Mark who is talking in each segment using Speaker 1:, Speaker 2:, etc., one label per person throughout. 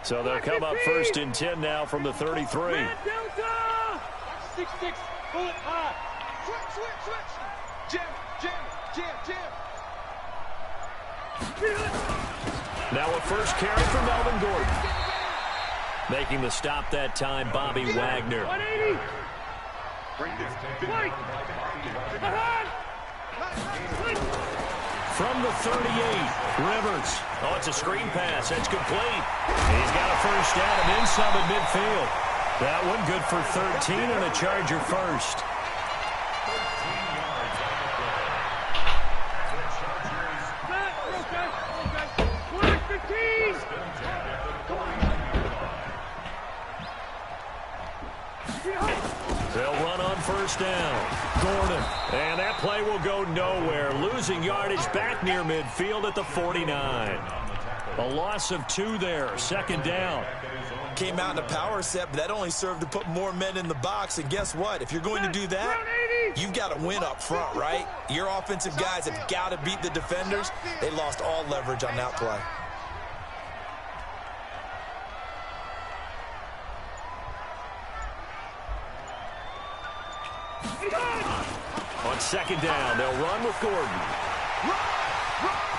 Speaker 1: So they'll come up 1st and 10 now from the 33.
Speaker 2: 6-6, bullet high. Switch. Jam.
Speaker 1: Now a first carry for Melvin Gordon. Making the stop that time, Bobby Wagner.
Speaker 2: 180.
Speaker 1: From the 38, Rivers. Oh, it's a screen pass. That's complete. He's got a first down and then some at midfield. That one good for 13 and a Charger first. They'll run on first down. Gordon. And that play will go nowhere. Losing yardage back near midfield at the 49. A loss of 2 there. 2nd down.
Speaker 3: Came out in a power set, but that only served to put more men in the box. And guess what? If you're going to do that, you've got to win up front, right? Your offensive guys have got to beat the defenders. They lost all leverage on that play.
Speaker 1: On 2nd down, they'll run with Gordon.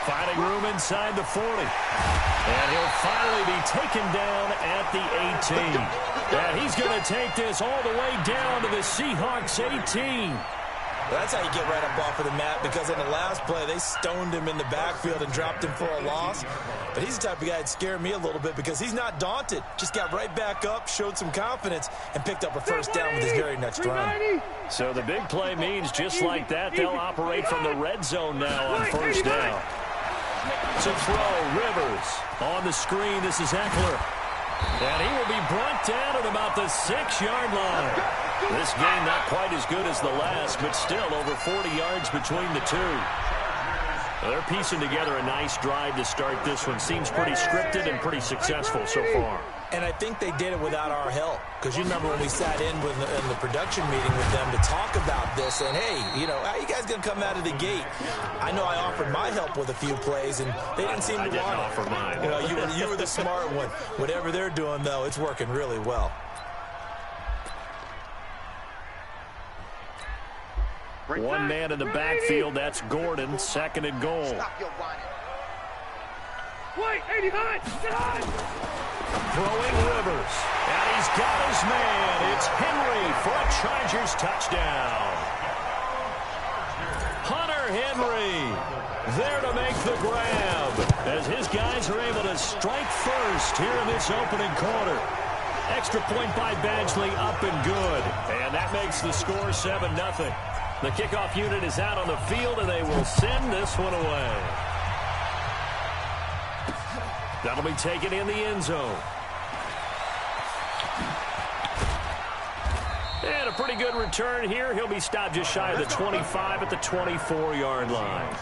Speaker 1: Finding room inside the 40. And he'll finally be taken down at the 18. And he's going to take this all the way down to the Seahawks 18.
Speaker 3: That's how you get right up off of the mat, because in the last play, they stoned him in the backfield and dropped him for a loss. But he's the type of guy that scared me a little bit because he's not daunted. Just got right back up, showed some confidence, and picked up a first down with his very next run.
Speaker 1: So the big play means just like that, they'll operate from the red zone now on first down. To throw, Rivers. On the screen, this is Eckler. And he will be brought down at about the 6-yard line. This game not quite as good as the last, but still over 40 yards between the two. They're piecing together a nice drive to start this one. Seems pretty scripted and pretty successful so far.
Speaker 3: And I think they did it without our help. Because you remember when we sat in the production meeting with them to talk about this, and hey, you know, how you guys going to come out of the gate? I know I offered my help with a few plays, and they didn't seem to want it.
Speaker 1: I didn't offer mine.
Speaker 3: You know, you were the smart one. Whatever they're doing, though, it's working really well.
Speaker 1: One man in the backfield, that's Gordon, 2nd and goal. Throwing Rivers, and he's got his man. It's Henry for a Chargers touchdown. Hunter Henry there to make the grab as his guys are able to strike first here in this opening quarter. Extra point by Badgley, up and good. And that makes the score 7-0. The kickoff unit is out on the field, and they will send this one away. That'll be taken in the end zone. And a pretty good return here. He'll be stopped just shy of the 25 at the 24-yard line.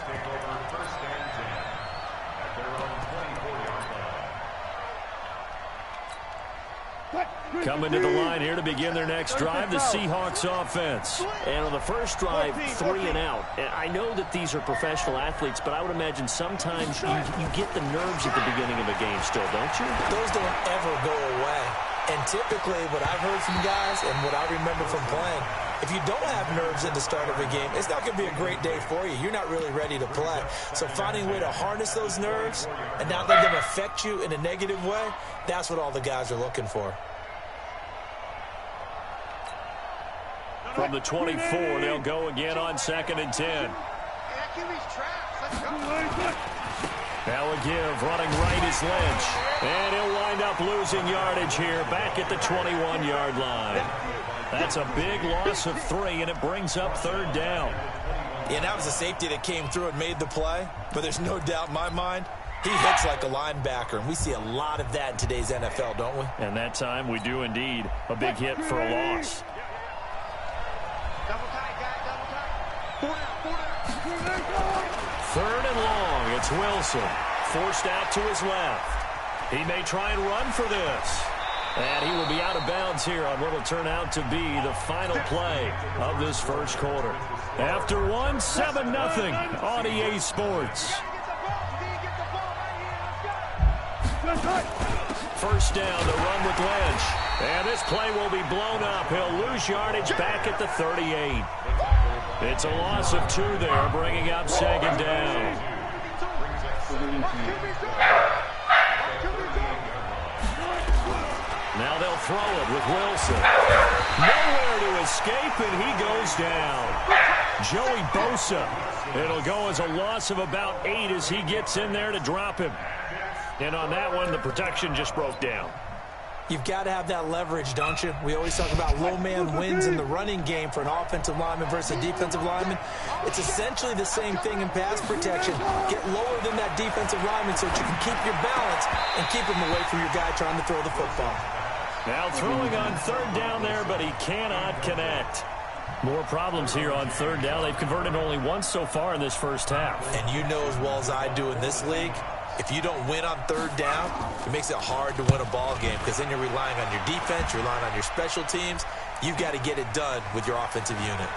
Speaker 1: Coming to the line here to begin their next drive, the Seahawks offense.
Speaker 4: And on the first drive, 3 and out. And I know that these are professional athletes, but I would imagine sometimes you get the nerves at the beginning of a game still, don't you?
Speaker 3: Those don't ever go away. And typically what I've heard from guys and what I remember from playing, if you don't have nerves at the start of a game, it's not going to be a great day for you. You're not really ready to play. So finding a way to harness those nerves and not let them affect you in a negative way, that's what all the guys are looking for.
Speaker 1: From the 24, they'll go again on 2nd and 10. Now a give, running right is Lynch. And he'll wind up losing yardage here, back at the 21-yard line. That's a big loss of 3, and it brings up 3rd down.
Speaker 3: Yeah, that was a safety that came through and made the play. But there's no doubt in my mind, he hits like a linebacker. And we see a lot of that in today's NFL, don't we?
Speaker 1: And that time we do indeed. A big hit for a loss. Third and long, it's Wilson. Forced out to his left. He may try and run for this. And he will be out of bounds here on what will turn out to be the final play of this first quarter. After one, 7-0 on EA Sports. first down to run with Lynch. And this play will be blown up. He'll lose yardage back at the 38. It's a loss of 2 there, bringing up second down. Now they'll throw it with Wilson. Nowhere to escape, and he goes down. Joey Bosa. It'll go as a loss of about 8 as he gets in there to drop him. And on that one, the protection just broke down.
Speaker 3: You've got to have that leverage, don't you? We always talk about low man wins in the running game for an offensive lineman versus a defensive lineman. It's essentially the same thing in pass protection. Get lower than that defensive lineman so that you can keep your balance and keep him away from your guy trying to throw the football.
Speaker 1: Now throwing on third down there, but he cannot connect. More problems here on third down. They've converted only once so far in this first half.
Speaker 3: And you know as well as I do in this league, if you don't win on third down, it makes it hard to win a ball game because then you're relying on your defense, you're relying on your special teams. You've got to get it done with your offensive unit.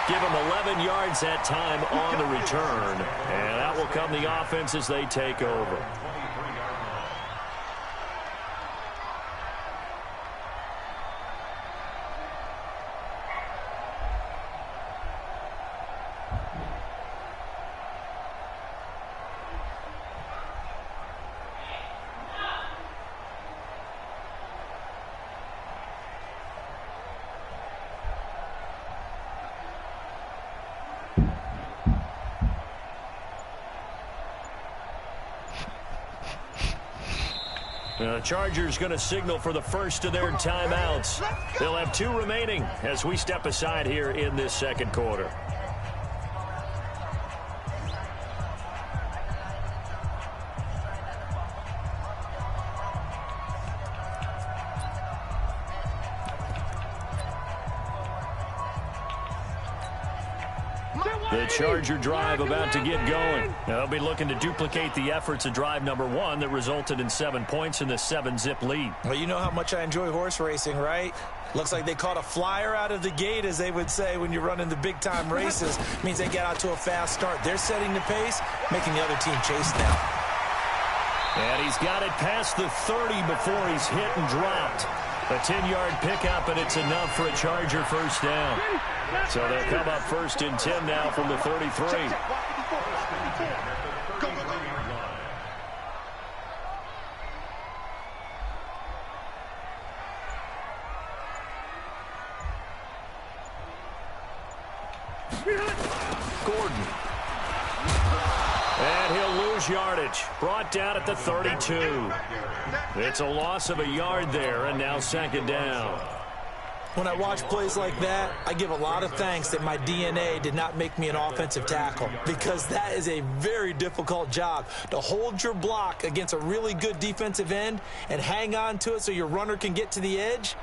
Speaker 1: Give them 11 yards that time on the return. And out will come the offense as they take over. The Chargers going to signal for the first of their timeouts. They'll have 2 remaining as we step aside here in this second quarter. The Charger drive about to get going. Now, they'll be looking to duplicate the efforts of drive number 1 that resulted in 7 points in the 7-zip lead.
Speaker 3: Well, you know how much I enjoy horse racing, right? Looks like they caught a flyer out of the gate, as they would say when you're running the big-time races. Means they get out to a fast start. They're setting the pace, making the other team chase now.
Speaker 1: And he's got it past the 30 before he's hit and dropped. A 10-yard pickup, and it's enough for a Charger first down. So they'll come up first and 10 now from the 33. Gordon. And he'll lose yardage. Brought down at the 32. It's a loss of a yard there, and now second down.
Speaker 3: When I watch plays like that, I give a lot of thanks that my DNA did not make me an offensive tackle, because that is a very difficult job, to hold your block against a really good defensive end and hang on to it so your runner can get to the edge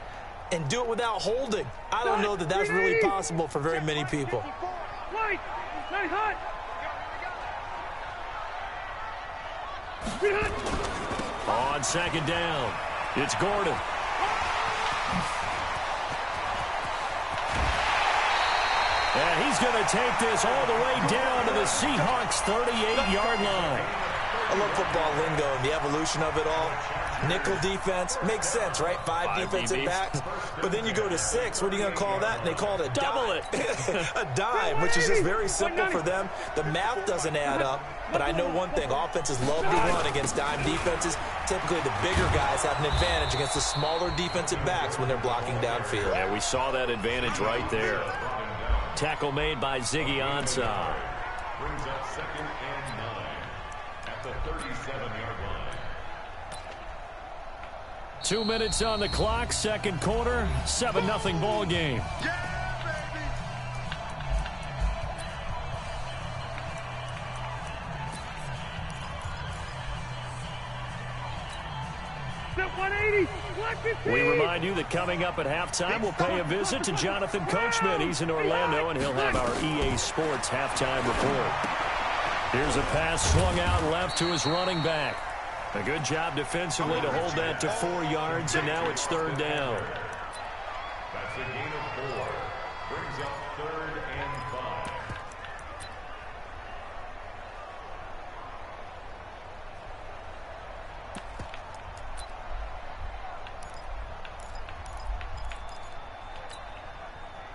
Speaker 3: and do it without holding. I don't know that that's really possible for very many people.
Speaker 1: On second down, it's Gordon. And he's going to take this all the way down to the Seahawks' 38-yard line.
Speaker 3: I love football lingo and the evolution of it all. Nickel defense makes sense, right? 5 defensive backs. But then you go to 6. What are you going to call that? And they call it a
Speaker 1: double
Speaker 3: it. A dime, which is just very simple for them. The math doesn't add up. But I know one thing. Offenses love to run against dime defenses. Typically, the bigger guys have an advantage against the smaller defensive backs when they're blocking downfield.
Speaker 1: Yeah, we saw that advantage right there. Tackle made by Ziggy Ansah.
Speaker 5: Brings up 2nd and 9 at the 37-yard line.
Speaker 1: 2 minutes on the clock, second quarter, 7-0 ball game. We remind you that coming up at halftime, we'll pay a visit to Jonathan Coachman. He's in Orlando, and he'll have our EA Sports halftime report. Here's a pass swung out left to his running back. A good job defensively to hold that to 4 yards, and now it's third down.
Speaker 5: That's a gain of 4. Brings up 3rd and 5.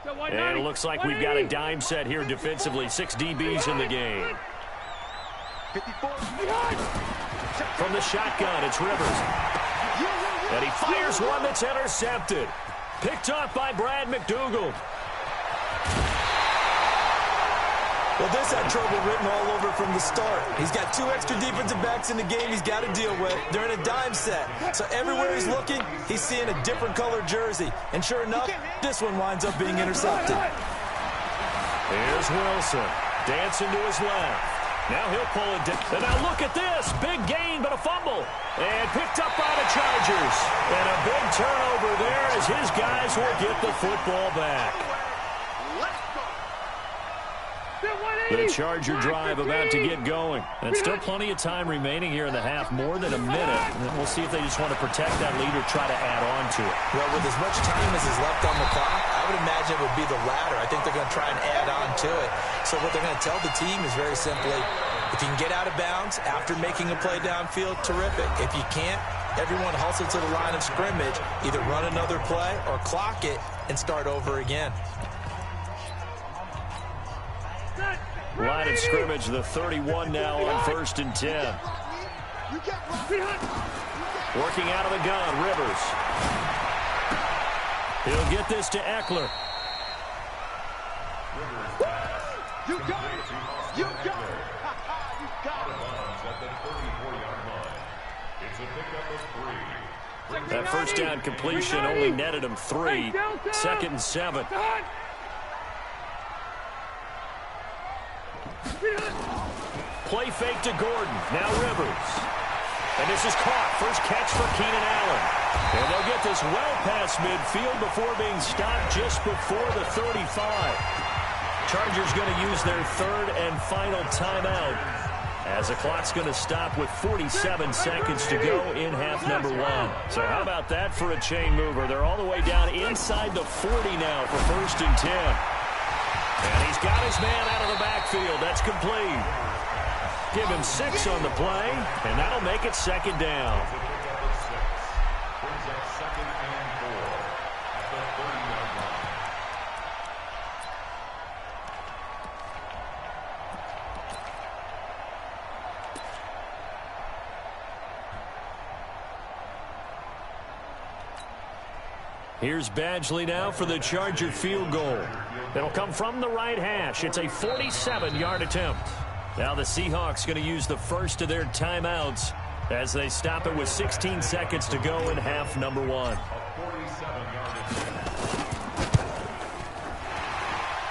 Speaker 1: And it looks like we've got a dime set here defensively. 6 DBs in the game.
Speaker 2: 54.
Speaker 1: From the shotgun, it's Rivers. And he fires one that's intercepted. Picked off by Brad McDougald.
Speaker 3: Well, this had trouble written all over from the start. He's got 2 extra defensive backs in the game he's got to deal with. They're in a dime set. So everywhere he's looking, he's seeing a different colored jersey. And sure enough, this one winds up being intercepted.
Speaker 1: Here's Wilson. Dancing to his left. Now he'll pull it down. And now look at this. Big gain, but a fumble. And picked up by the Chargers. And a big turnover there as his guys will get the football back. The Charger drive about to get going. And still plenty of time remaining here in the half, more than a minute. And we'll see if they just want to protect that lead or try to add on to it.
Speaker 3: Well, with as much time as is left on the clock, I would imagine it would be the latter. I think they're going to try and add on to it. So what they're going to tell the team is very simply, if you can get out of bounds after making a play downfield, terrific. If you can't, everyone hustle to the line of scrimmage, either run another play or clock it and start over again.
Speaker 1: Line of scrimmage, the 31 now on 1st and 10. Working out of the gun, Rivers. He'll get this to Eckler.
Speaker 2: You got it. You got it. You got it.
Speaker 5: At the 34-yard line. It's a pickup of 3.
Speaker 1: That first down completion only netted him 3. 2nd and 7. Play fake to Gordon. Now Rivers. And this is caught. First catch for Keenan Allen. And they'll get this well past midfield before being stopped just before the 35. Chargers going to use their 3rd and final timeout as the clock's going to stop with 47 seconds to go in half number 1. So how about that for a chain mover? They're all the way down inside the 40 now for 1st and 10. And he's got his man out of the backfield. That's complete. Give him 6 on the play, and that'll make it 2nd down. Here's Badgley now for the Charger field goal. It'll come from the right hash. It's a 47-yard attempt. Now the Seahawks going to use the first of their timeouts as they stop it with 16 seconds to go in half number 1.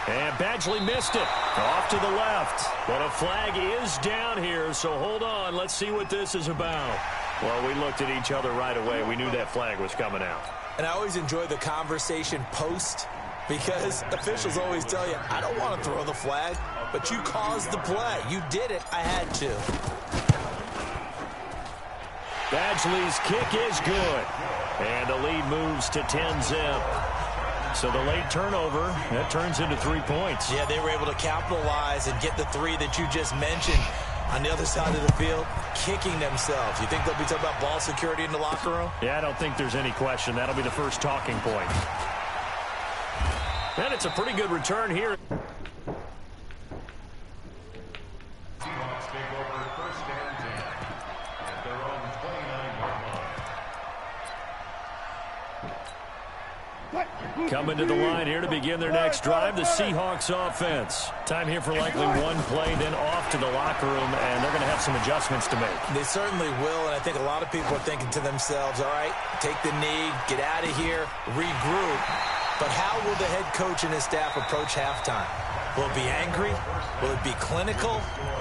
Speaker 1: And Badgley missed it. Off to the left. But a flag is down here, so hold on. Let's see what this is about. Well, we looked at each other right away. We knew that flag was coming out.
Speaker 3: And I always enjoy the conversation post, because officials always tell you, I don't want to throw the flag, but you caused the play. You did it. I had to.
Speaker 1: Badgley's kick is good. And the lead moves to 10-zip. So the late turnover, that turns into 3 points.
Speaker 3: Yeah, they were able to capitalize and get the 3 that you just mentioned. On the other side of the field, kicking themselves. You think they'll be talking about ball security in the locker room?
Speaker 1: Yeah, I don't think there's any question. That'll be the first talking point. And it's a pretty good return here.
Speaker 5: Seahawks take over 1st and 10 at their own 29-yard line.
Speaker 1: Coming to the line here to begin their next drive, the Seahawks offense. Time here for likely one play, then off to the locker room, and they're going to have some adjustments to make.
Speaker 3: They certainly will, and I think a lot of people are thinking to themselves, all right, take the knee, get out of here, regroup. But how will the head coach and his staff approach halftime? Will it be angry? Will it be clinical?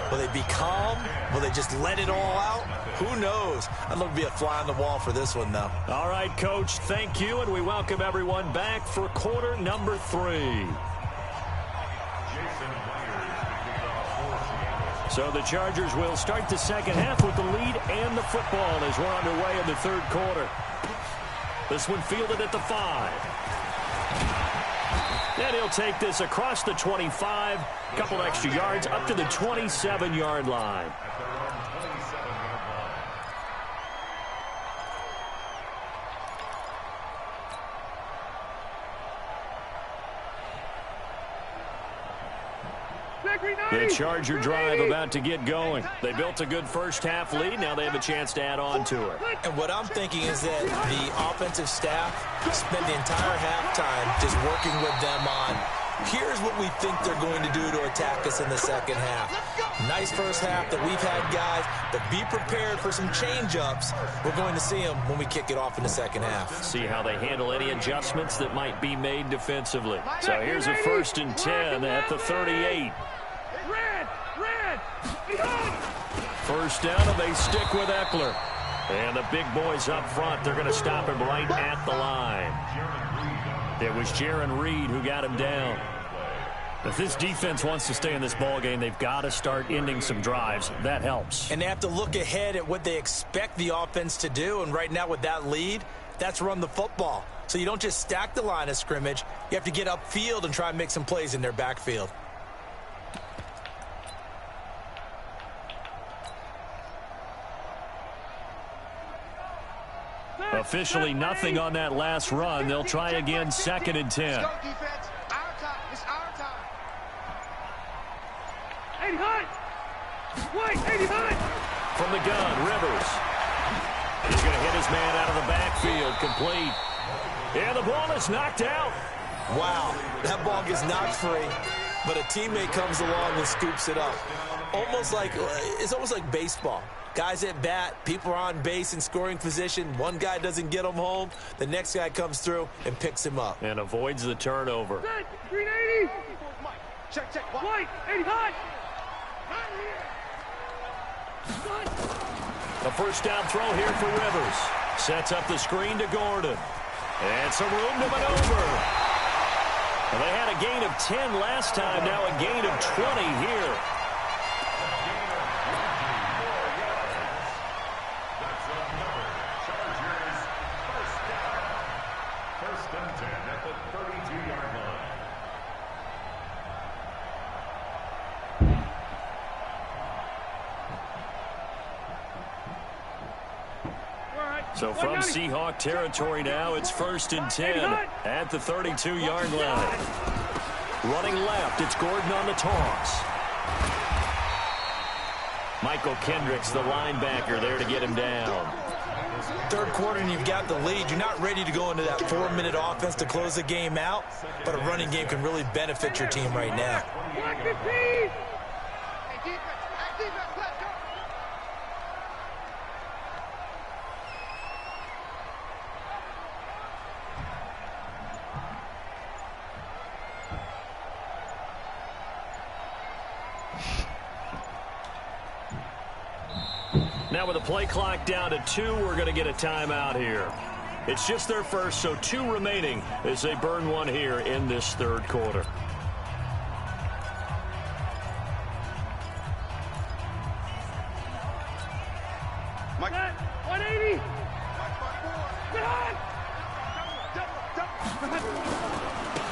Speaker 3: Will they be calm? Will they just let it all out? Who knows? I'd love to be a fly on the wall for this one, though.
Speaker 1: All right, Coach, thank you, and we welcome everyone back for quarter number 3. So the Chargers will start the second half with the lead and the football as we're underway in the 3rd quarter. This one fielded at the 5. And he'll take this across the 25, couple extra yards up to the 27-yard line. The Charger drive about to get going. They built a good first-half lead. Now they have a chance to add on to it.
Speaker 3: And what I'm thinking is that the offensive staff spent the entire halftime just working with them on, here's what we think they're going to do to attack us in the second half. Nice first half that we've had, guys, but be prepared for some change-ups. We're going to see them when we kick it off in the second half.
Speaker 1: See how they handle any adjustments that might be made defensively. So here's a 1st and 10 at the 38. First down, and they stick with Eckler. And the big boys up front, they're going to stop him right at the line. It was Jaron Reed who got him down. If this defense wants to stay in this ballgame, they've got to start ending some drives. That helps.
Speaker 3: And they have to look ahead at what they expect the offense to do. And right now with that lead, that's run the football. So you don't just stack the line of scrimmage. You have to get upfield and try and make some plays in their backfield.
Speaker 1: Officially nothing on that last run. They'll try again, 2nd and 10.
Speaker 2: Let's go, defense. Our time. It's our time.
Speaker 6: 80 high. Wait, 80 high.
Speaker 1: From the gun, Rivers. He's going to hit his man out of the backfield. Complete. And the ball is knocked out.
Speaker 3: Wow, that ball gets knocked free, but a teammate comes along and scoops it up. It's almost like baseball. Guys at bat, people are on base in scoring position. One guy doesn't get him home. The next guy comes through and picks him up.
Speaker 1: And avoids the turnover.
Speaker 6: Green 80.
Speaker 2: Check.
Speaker 6: White, 80 high.
Speaker 1: A first down throw here for Rivers. Sets up the screen to Gordon. And some room to maneuver. Well, they had a gain of 10 last time, now a gain of 20 here. So from Seahawk territory now, it's 1st and 10 at the 32-yard line. Running left, it's Gordon on the toss. Michael Kendricks, the linebacker, there to get him down.
Speaker 3: Third quarter and you've got the lead. You're not ready to go into that 4-minute offense to close the game out, but a running game can really benefit your team right now.
Speaker 2: Hey, defense, let's go.
Speaker 1: Now with the play clock down to 2, we're going to get a timeout here. It's just their first, so 2 remaining as they burn one here in this third quarter.
Speaker 2: Mike.
Speaker 6: 180.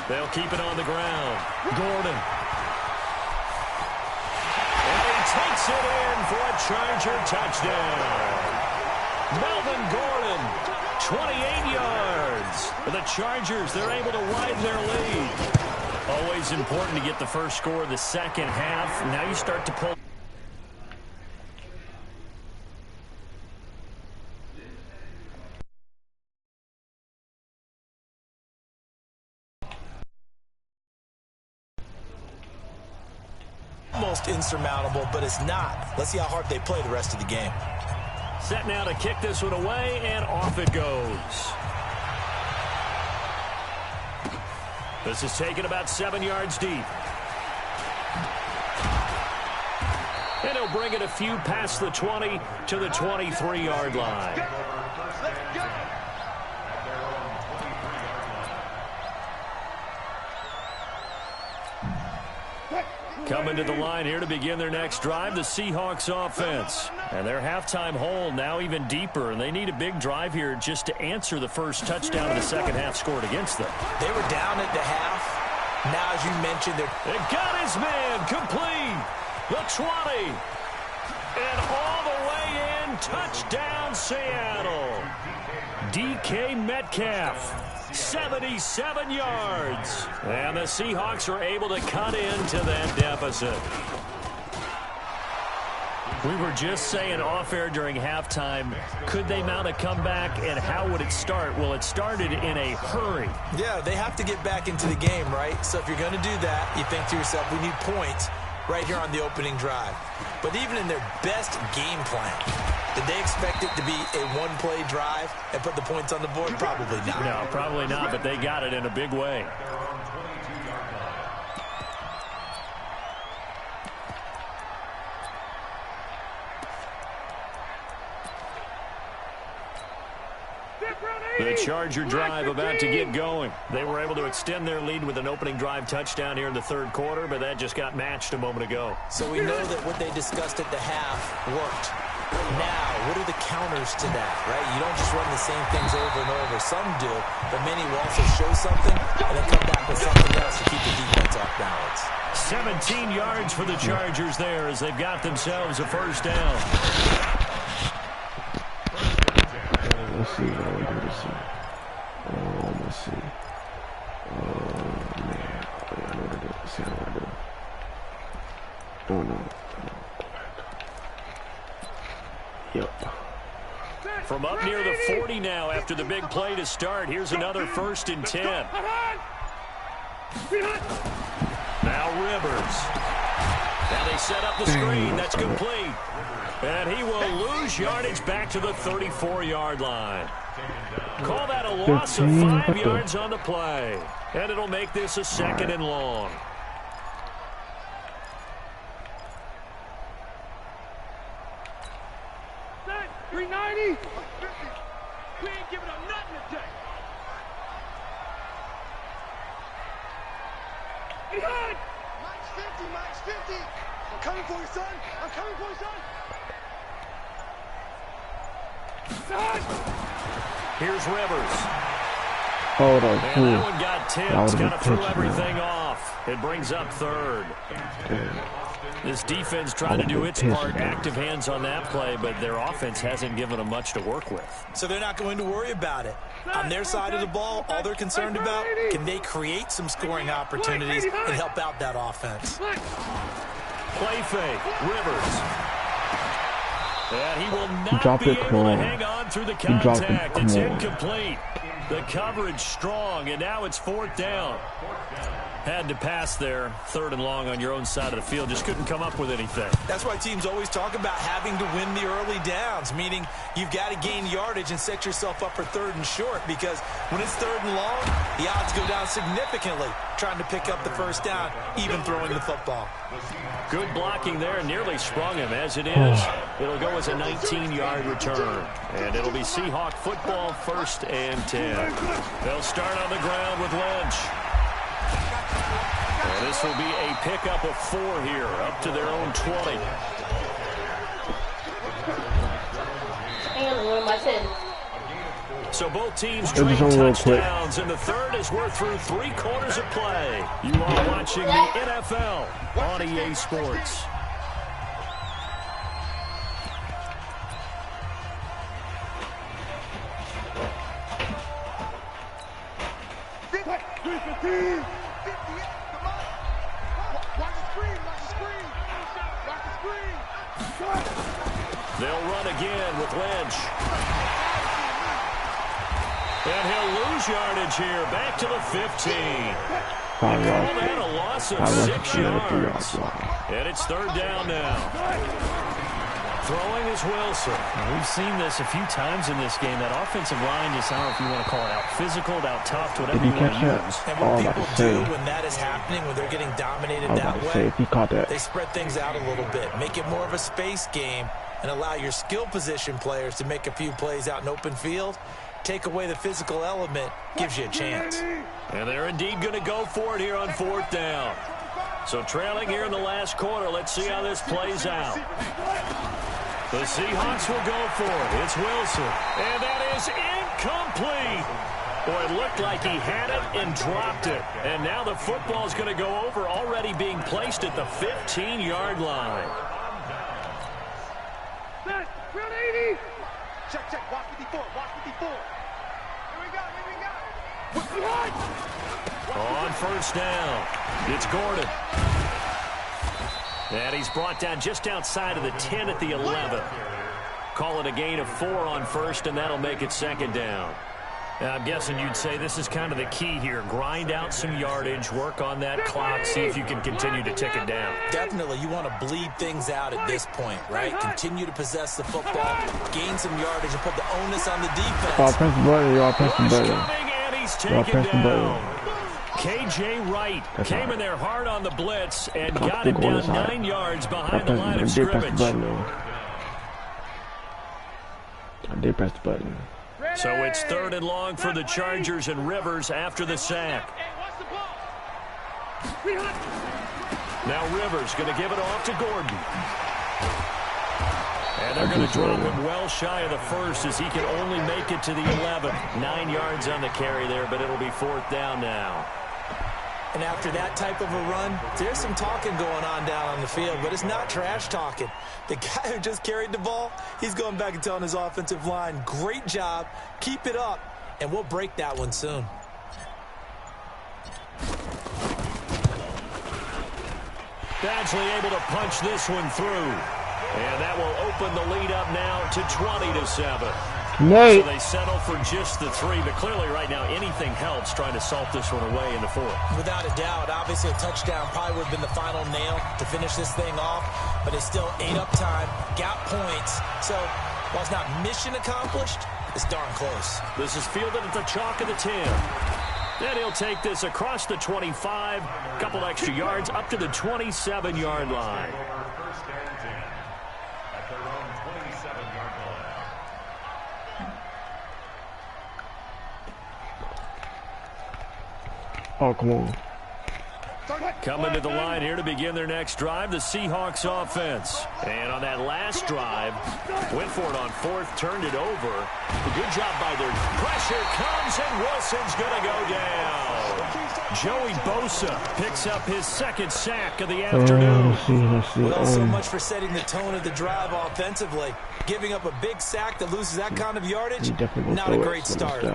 Speaker 1: They'll keep it on the ground. Gordon. Takes it in for a Charger touchdown. Melvin Gordon, 28 yards. The Chargers, they're able to widen their lead. Always important to get the first score of the second half. Now you start to pull.
Speaker 3: Almost insurmountable, but it's not. Let's see how hard they play the rest of the game.
Speaker 1: Set now to kick this one away, and off it goes. This is taken about 7 yards deep. And he'll bring it a few past the 20 to the 23-yard line.
Speaker 2: Let's go.
Speaker 1: Coming to the line here to begin their next drive, the Seahawks offense. And their halftime hole now even deeper, and they need a big drive here just to answer the first touchdown of the second half scored against them.
Speaker 3: They were down at the half. Now, as you mentioned,
Speaker 1: It got his man complete. The 20. And all the way in, touchdown Seattle. DK Metcalf, 77 yards. And the Seahawks are able to cut into that deficit. We were just saying off-air during halftime, could they mount a comeback, and how would it start? Well, it started in a hurry.
Speaker 3: Yeah, they have to get back into the game, right? So if you're going to do that, you think to yourself, we need points right here on the opening drive. But even in their best game plan, did they expect it to be a one-play drive and put the points on the board? Probably not.
Speaker 1: No, probably not, but they got it in a big way. The Charger drive about to get going. They were able to extend their lead with an opening drive touchdown here in the third quarter, but that just got matched a moment ago.
Speaker 3: So we know that what they discussed at the half worked. Now, what are the counters to that, right? You don't just run the same things over and over. Some do, but many will also show something and then come back with something else to keep the defense off balance.
Speaker 1: 17 yards for the Chargers there as they've got themselves a first down.
Speaker 7: Let's see what I do to see. Let's see. Man. I know what to do. Let's see how I do. Oh, no. Yep.
Speaker 1: From up near the 40 now after the big play to start. Here's another 1st and 10. Now Rivers. Now they set up the screen. That's complete. And he will lose yardage back to the 34-yard line. Call that a loss of 5 yards on the play. And it'll make this a 2nd and long.
Speaker 6: Set. 390. We ain't giving up nothing today. Behind.
Speaker 2: Max 50. I'm coming for you, son. I'm coming for you, son.
Speaker 1: Here's Rivers.
Speaker 7: Hold on.
Speaker 1: And that one got tipped. Kind of threw everything off. It brings up 3rd. This defense trying to do its part. Active hands on that play, but their offense hasn't given them much to work with.
Speaker 3: So they're not going to worry about it. On their side of the ball, all they're concerned about, can they create some scoring opportunities and help out that offense?
Speaker 1: Play fake. Rivers. And he will not be able to hang on through the contact. It's incomplete. The coverage strong, and now it's 4th down. Had to pass there, 3rd and long on your own side of the field. Just couldn't come up with anything.
Speaker 3: That's why teams always talk about having to win the early downs, meaning you've got to gain yardage and set yourself up for 3rd and short, because when it's 3rd and long, the odds go down significantly trying to pick up the 1st down, even throwing the football.
Speaker 1: Good blocking there, nearly sprung him. As it is, it'll go as a 19-yard return. And it'll be Seahawk football, 1st and 10. They'll start on the ground with Lynch. And this will be a pickup of 4 here, up to their own 20. So both teams trade touchdowns, and the 3rd as we're through 3 quarters of play. You are watching the NFL on EA Sports. They'll run again with Lynch. And he'll lose yardage here, back to the 15. Call that a loss of 6 yards. And it's 3rd down now. Throwing is Wilson.
Speaker 4: We've seen this a few times in this game. That offensive line, just, I don't know if you want to call it out physical, out tough, whatever you want to use.
Speaker 3: And what people do when that is happening, when they're getting dominated that way, they spread things out a little bit, make it more of a space game, and allow your skill position players to make a few plays out in open field. Take away the physical element, gives you a chance.
Speaker 1: And they're indeed going to go for it here on 4th down. So trailing here in the last quarter, let's see how this plays out. The Seahawks will go for it. It's Wilson. And that is incomplete. Boy, it looked like he had it and dropped it. And now the football's going to go over, already being placed at the 15-yard line.
Speaker 6: Set. Round 80.
Speaker 2: Check. Watch 54.
Speaker 1: On first down, it's Gordon. And he's brought down just outside of the 10 at the 11. Call it a gain of 4 on first, and that'll make it second down. I'm guessing you'd say this is kind of the key here. Grind out some yardage, work on that clock, see if you can continue to tick it down.
Speaker 3: Definitely. You want to bleed things out at this point, right? Continue to possess the football, gain some yardage, and put the onus on the defense.
Speaker 7: Y'all press the button. Y'all press the button.
Speaker 1: And he's taken down. K.J. Wright came in there hard on the blitz and got him down 9 yards behind the line of scrimmage.
Speaker 7: I did press the button.
Speaker 1: So it's 3rd and long for the Chargers and Rivers after the sack. Now Rivers going to give it off to Gordon. And they're going to drop him well shy of the first as he can only make it to the 11. 9 yards on the carry there, but it'll be 4th down now.
Speaker 3: And after that type of a run, there's some talking going on down on the field, but it's not trash talking. The guy who just carried the ball, he's going back and telling his offensive line, great job, keep it up, and we'll break that one soon.
Speaker 1: Badgley able to punch this one through. And that will open the lead up now to 20-7.
Speaker 7: Nate.
Speaker 1: So they settle for just the 3, but clearly right now anything helps trying to salt this one away in the 4th.
Speaker 3: Without a doubt, obviously a touchdown probably would have been the final nail to finish this thing off, but it's still 8 up time, got points. So while it's not mission accomplished, it's darn close.
Speaker 1: This is fielded at the chalk of the 10. Then he'll take this across the 25, couple extra yards up to the 27-yard line.
Speaker 5: First and 10 at their own 27-yard line.
Speaker 7: Oh, come on.
Speaker 1: Coming to the line here to begin their next drive, the Seahawks offense. And on that last drive, went for it on 4th, turned it over. A good job by their pressure comes, and Wilson's going to go down. Joey Bosa picks up his 2nd sack of the afternoon.
Speaker 7: Let's see.
Speaker 3: Well, so much for setting the tone of the drive offensively. Giving up a big sack that loses that kind of yardage, not a great start.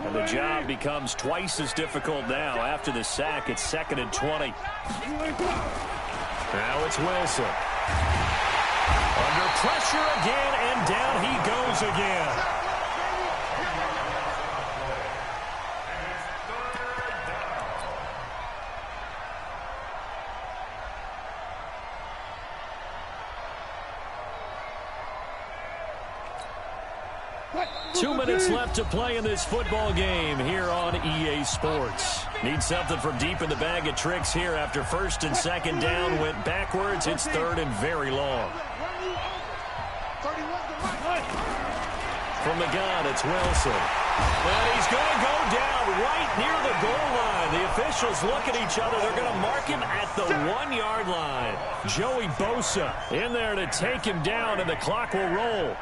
Speaker 1: And the job becomes twice as difficult now. After the sack, it's 2nd and 20. Now it's Wilson. Under pressure again, and down he goes again. 2 minutes left to play in this football game here on EA Sports. Need something from deep in the bag of tricks here after 1st and 2nd down. Went backwards. It's 3rd and very long. From the gun, it's Wilson. And he's going to go down right near the goal line. The officials look at each other. They're going to mark him at the 1-yard line. Joey Bosa in there to take him down, and the clock will roll.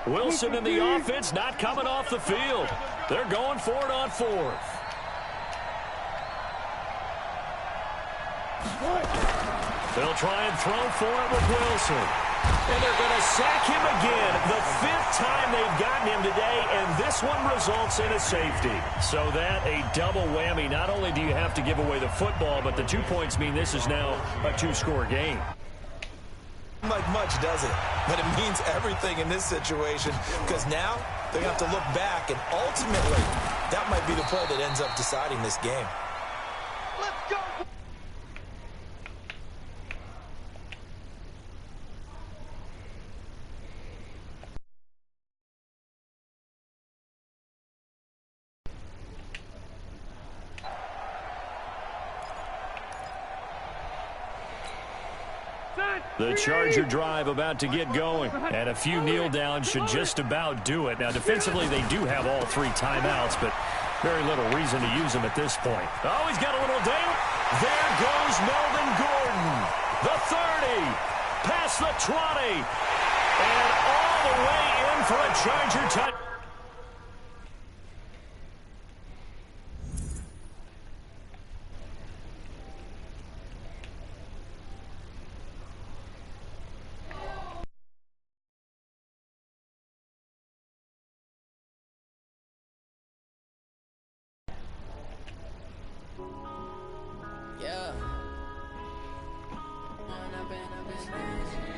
Speaker 1: Wilson and the offense not coming off the field. They're going for it on 4th. They'll try and throw for it with Wilson. And they're going to sack him again. The 5th time they've gotten him today, and this one results in a safety. So that a double whammy. Not only do you have to give away the football, but the 2 points mean this is now a 2-score game.
Speaker 3: Like much, does it? But it means everything in this situation, because now they're going to have to look back, and ultimately that might be the play that ends up deciding this game.
Speaker 2: Let's go.
Speaker 1: The Charger drive about to get going, and a few kneel downs should just about do it. Now, defensively, they do have all 3 timeouts, but very little reason to use them at this point. Oh, he's got a little day. There goes Melvin Gordon. The 30, past the 20, And all the way in for a Charger touch.
Speaker 8: Yeah. Man, I've been up this stage.